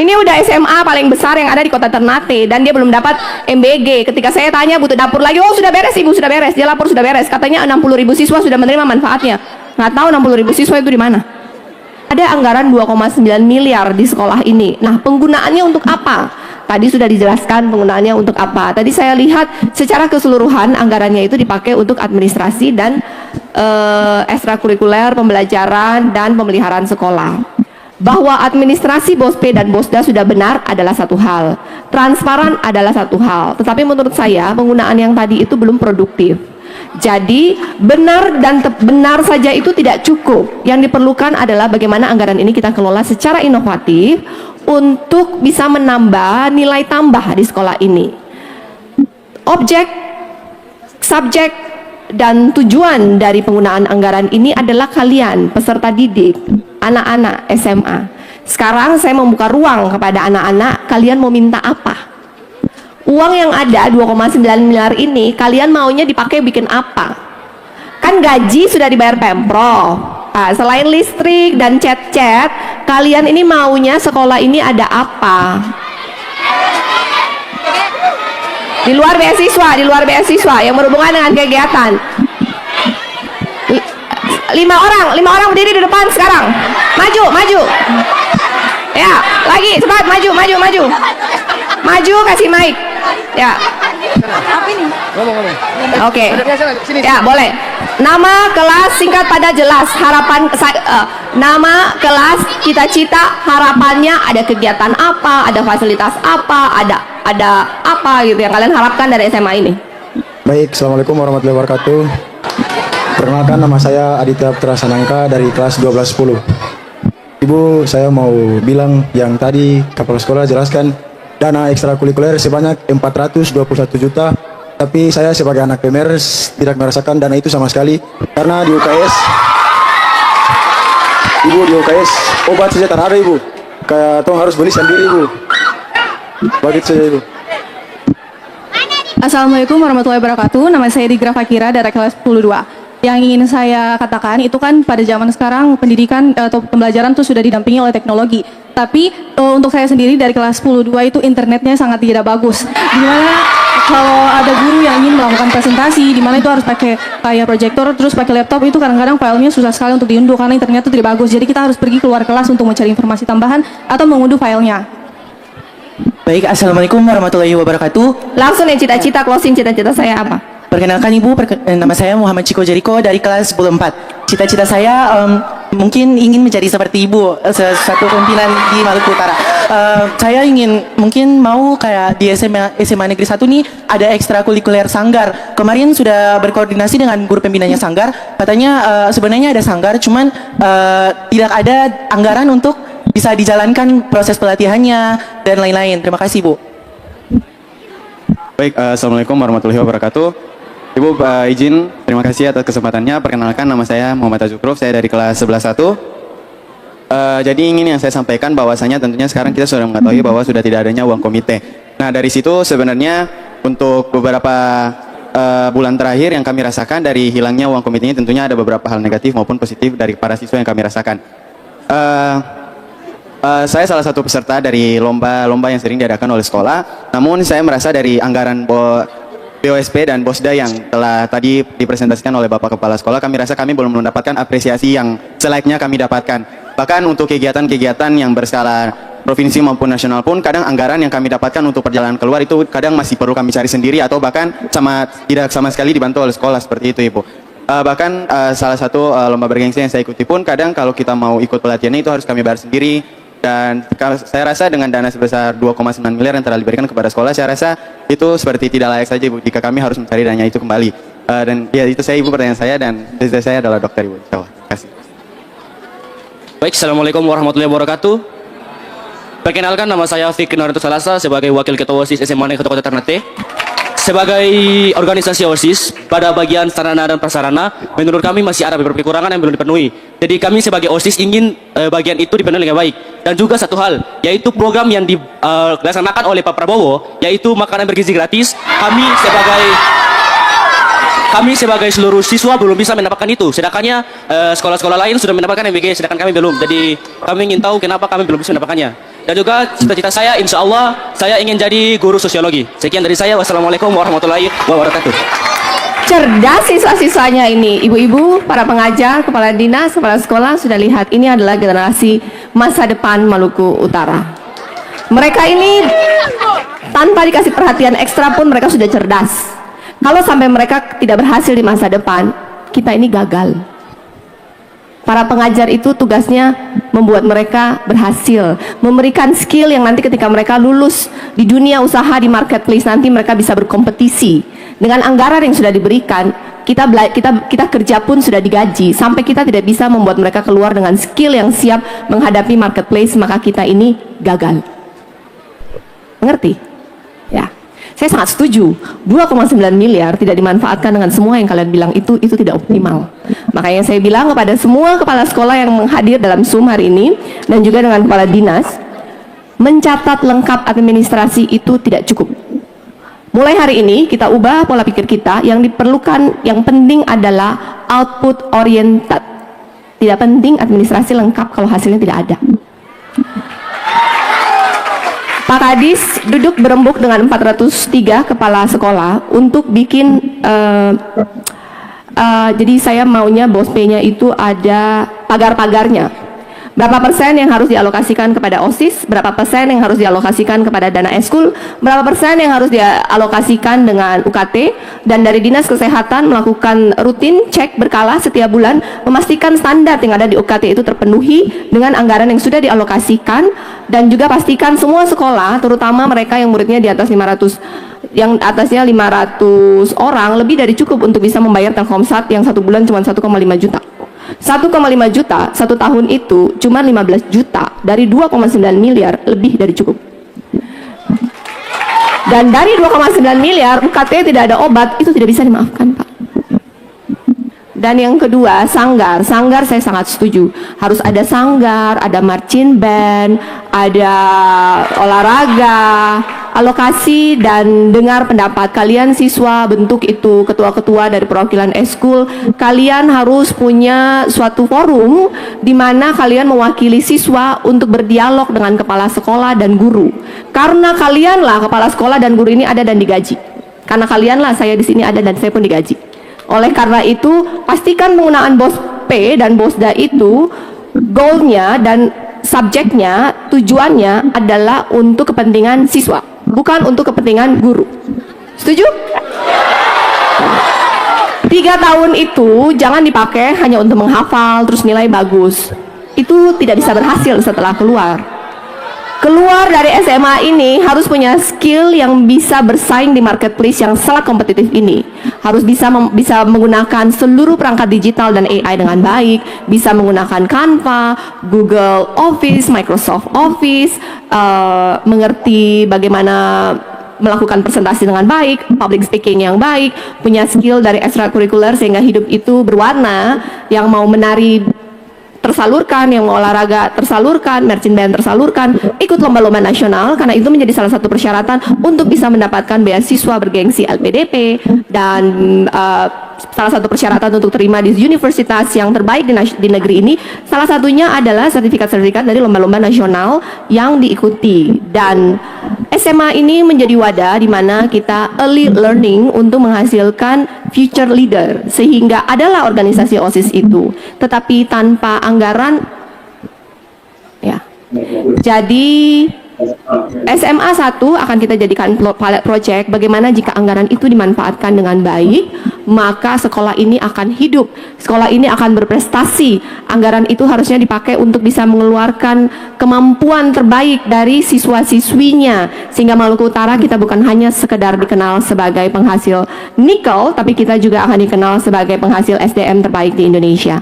Ini udah SMA paling besar yang ada di kota Ternate dan dia belum dapat MBG. Ketika saya tanya butuh dapur lagi, oh sudah beres ibu, sudah beres. Dia lapor sudah beres. Katanya 60.000 siswa sudah menerima manfaatnya. Nggak tahu 60.000 siswa itu di mana. Ada anggaran 2,9 miliar di sekolah ini. Nah, penggunaannya untuk apa? Tadi sudah dijelaskan penggunaannya untuk apa. Tadi saya lihat secara keseluruhan anggarannya itu dipakai untuk administrasi dan ekstrakurikuler, pembelajaran dan pemeliharaan sekolah. Bahwa administrasi BOSP dan BOSDA sudah benar adalah satu hal, transparan adalah satu hal, tetapi menurut saya penggunaan yang tadi itu belum produktif. Jadi benar dan benar saja itu tidak cukup. Yang diperlukan adalah bagaimana anggaran ini kita kelola secara inovatif untuk bisa menambah nilai tambah di sekolah ini. Objek, subjek, dan tujuan dari penggunaan anggaran ini adalah kalian, peserta didik, anak-anak SMA. Sekarang saya membuka ruang kepada anak-anak, kalian mau minta apa? Uang yang ada 2,9 miliar ini, kalian maunya dipakai bikin apa? Kan gaji sudah dibayar Pemprov. Nah, selain listrik dan chat-chat, kalian ini maunya sekolah ini ada apa? Di luar beasiswa yang berhubungan dengan kegiatan. 5 orang berdiri di depan sekarang. Maju. Ya, lagi cepat maju. Maju kasih mic. Ya. Apa ini? Oke. Ya, boleh. Nama kelas singkat pada jelas. Nama kelas, cita-cita, harapannya, ada kegiatan apa, ada fasilitas apa, ada apa gitu yang kalian harapkan dari SMA ini. Baik, Assalamualaikum warahmatullahi wabarakatuh. Perkenalkan, nama saya Aditya Putra Sanangka dari kelas 1210. Ibu, saya mau bilang yang tadi kepala sekolah jelaskan dana ekstrakurikuler sebanyak 421 juta, tapi saya sebagai anak PMers tidak merasakan dana itu sama sekali karena di UKS, Ibu, di UKS obat saja tak ada Ibu, kayak tong harus beli sendiri Ibu. Begitu saja Ibu. Assalamualaikum warahmatullahi wabarakatuh. Nama saya Digra Fakira dari kelas 102. Yang ingin saya katakan itu kan pada zaman sekarang pendidikan atau pembelajaran itu sudah didampingi oleh teknologi. Tapi untuk saya sendiri dari kelas 102 itu internetnya sangat tidak bagus. Dimana kalau ada guru yang ingin melakukan presentasi, dimana itu harus pakai kayak proyektor terus pakai laptop, itu kadang-kadang filenya susah sekali untuk diunduh karena internet itu tidak bagus. Jadi kita harus pergi keluar kelas untuk mencari informasi tambahan atau mengunduh filenya. Baik, Assalamualaikum warahmatullahi wabarakatuh. Langsung ya, cita-cita closing, cita-cita saya apa? Perkenalkan Ibu, nama saya Muhammad Ciko Jeriko dari kelas 10-4. Cita-cita saya mungkin ingin menjadi seperti Ibu, satu pimpinan di Maluku Utara. Saya ingin mungkin mau kayak di SMA Negeri 1 nih ada ekstrakurikuler sanggar. Kemarin sudah berkoordinasi dengan guru pembinanya sanggar. Katanya sebenarnya ada sanggar, cuman tidak ada anggaran untuk bisa dijalankan proses pelatihannya dan lain-lain. Terima kasih Bu. Baik, Assalamualaikum warahmatullahi wabarakatuh. Ibu, izin, terima kasih atas kesempatannya. Perkenalkan, nama saya Muhammad Azukruf, saya dari kelas 11-1. Jadi ingin yang saya sampaikan bahwasanya tentunya sekarang kita sudah mengetahui bahwa sudah tidak adanya uang komite. Nah, dari situ sebenarnya untuk beberapa bulan terakhir yang kami rasakan dari hilangnya uang komitenya, tentunya ada beberapa hal negatif maupun positif dari para siswa yang kami rasakan. Saya salah satu peserta dari lomba-lomba yang sering diadakan oleh sekolah. Namun saya merasa dari anggaran BOSP dan BOSDA yang telah tadi dipresentasikan oleh Bapak Kepala Sekolah, kami rasa kami belum mendapatkan apresiasi yang selayaknya kami dapatkan. Bahkan untuk kegiatan-kegiatan yang berskala provinsi maupun nasional pun, kadang anggaran yang kami dapatkan untuk perjalanan keluar itu kadang masih perlu kami cari sendiri atau bahkan tidak sama sekali dibantu oleh sekolah, seperti itu Ibu. Bahkan salah satu lomba bergengsi yang saya ikuti pun, kadang kalau kita mau ikut pelatihannya itu harus kami bayar sendiri. Dan saya rasa dengan dana sebesar 2,9 miliar yang telah diberikan kepada sekolah, saya rasa itu seperti tidak layak saja Ibu jika kami harus mencari dananya itu kembali. Dan ya itu saya Ibu, pertanyaan saya, dan cita saya adalah dokter Ibu. Terima kasih. Baik, Assalamualaikum warahmatullahi wabarakatuh. Perkenalkan, nama saya Fikri Naruto Salasa sebagai Wakil Ketua OSIS SMA Negeri Kota Ternate. Sebagai organisasi OSIS, pada bagian sarana dan prasarana, menurut kami masih ada beberapa kekurangan yang belum dipenuhi. Jadi kami sebagai OSIS ingin bagian itu dipenuhi dengan baik. Dan juga satu hal, yaitu program yang dilaksanakan oleh Pak Prabowo, yaitu makanan bergizi gratis. Kami sebagai seluruh siswa belum bisa mendapatkan itu. Sedangkannya sekolah-sekolah lain sudah mendapatkan MBG, sedangkan kami belum. Jadi kami ingin tahu kenapa kami belum bisa mendapatkannya. Dan juga cita-cita saya, insya Allah, saya ingin jadi guru sosiologi. Sekian dari saya. Wassalamualaikum warahmatullahi wabarakatuh. Cerdas siswa-siswanya ini, ibu-ibu, para pengajar, kepala dinas, kepala sekolah sudah lihat ini adalah generasi masa depan Maluku Utara. Mereka ini tanpa dikasih perhatian ekstra pun mereka sudah cerdas. Kalau sampai mereka tidak berhasil di masa depan, kita ini gagal. Para pengajar itu tugasnya membuat mereka berhasil, memberikan skill yang nanti ketika mereka lulus di dunia usaha, di marketplace, nanti mereka bisa berkompetisi. Dengan anggaran yang sudah diberikan, kita kerja pun sudah digaji, sampai kita tidak bisa membuat mereka keluar dengan skill yang siap menghadapi marketplace, maka kita ini gagal. Mengerti? Ya. Saya sangat setuju, 2,9 miliar tidak dimanfaatkan dengan semua yang kalian bilang itu tidak optimal. Makanya saya bilang kepada semua kepala sekolah yang hadir dalam Zoom hari ini, dan juga dengan kepala dinas, mencatat lengkap administrasi itu tidak cukup. Mulai hari ini kita ubah pola pikir kita, yang diperlukan, yang penting adalah output oriented. Tidak penting administrasi lengkap kalau hasilnya tidak ada. Pak Kadis duduk berembuk dengan 403 kepala sekolah untuk bikin jadi saya maunya BOSP-nya itu ada pagar-pagarnya. Berapa persen yang harus dialokasikan kepada OSIS, berapa persen yang harus dialokasikan kepada dana eskul, berapa persen yang harus dialokasikan dengan UKT, dan dari Dinas Kesehatan melakukan rutin cek berkala setiap bulan, memastikan standar yang ada di UKT itu terpenuhi dengan anggaran yang sudah dialokasikan, dan juga pastikan semua sekolah, terutama mereka yang muridnya di atas 500, yang atasnya 500 orang, lebih dari cukup untuk bisa membayar Telkomsat yang satu bulan cuma 1,5 juta. 1,5 juta satu tahun itu cuma 15 juta dari 2,9 miliar, lebih dari cukup. Dan dari 2,9 miliar UKT tidak ada obat, itu tidak bisa dimaafkan, Pak. Dan yang kedua, sanggar saya sangat setuju, harus ada sanggar, ada marching band, ada olahraga, alokasi, dan dengar pendapat kalian siswa, bentuk itu ketua-ketua dari perwakilan eskul. Kalian harus punya suatu forum di mana kalian mewakili siswa untuk berdialog dengan kepala sekolah dan guru. Karena kalianlah kepala sekolah dan guru ini ada dan digaji. Karena kalianlah saya di sini ada dan saya pun digaji. Oleh karena itu, pastikan penggunaan BOSP dan BOSDA itu goalnya dan subjeknya, tujuannya adalah untuk kepentingan siswa, bukan untuk kepentingan guru. Setuju? 3 tahun itu jangan dipakai hanya untuk menghafal terus nilai bagus. Itu tidak bisa berhasil setelah keluar. Keluar dari SMA ini harus punya skill yang bisa bersaing di marketplace yang sangat kompetitif ini. Harus bisa menggunakan seluruh perangkat digital dan AI dengan baik, bisa menggunakan Canva, Google Office, Microsoft Office, mengerti bagaimana melakukan presentasi dengan baik, public speaking yang baik, punya skill dari ekstrakurikuler sehingga hidup itu berwarna, yang mau menari tersalurkan, yang mau olahraga tersalurkan, marching band tersalurkan, ikut lomba-lomba nasional, karena itu menjadi salah satu persyaratan untuk bisa mendapatkan beasiswa bergengsi LPDP, dan salah satu persyaratan untuk terima di universitas yang terbaik di negeri ini, salah satunya adalah sertifikat-sertifikat dari lomba-lomba nasional yang diikuti. Dan SMA ini menjadi wadah di mana kita early learning untuk menghasilkan future leader, sehingga adalah organisasi OSIS itu, tetapi tanpa anggaran, ya. Jadi SMA 1 akan kita jadikan pilot project, bagaimana jika anggaran itu dimanfaatkan dengan baik, maka sekolah ini akan hidup, sekolah ini akan berprestasi. Anggaran itu harusnya dipakai untuk bisa mengeluarkan kemampuan terbaik dari siswa-siswinya, sehingga Maluku Utara kita bukan hanya sekedar dikenal sebagai penghasil nikel, tapi kita juga akan dikenal sebagai penghasil SDM terbaik di Indonesia.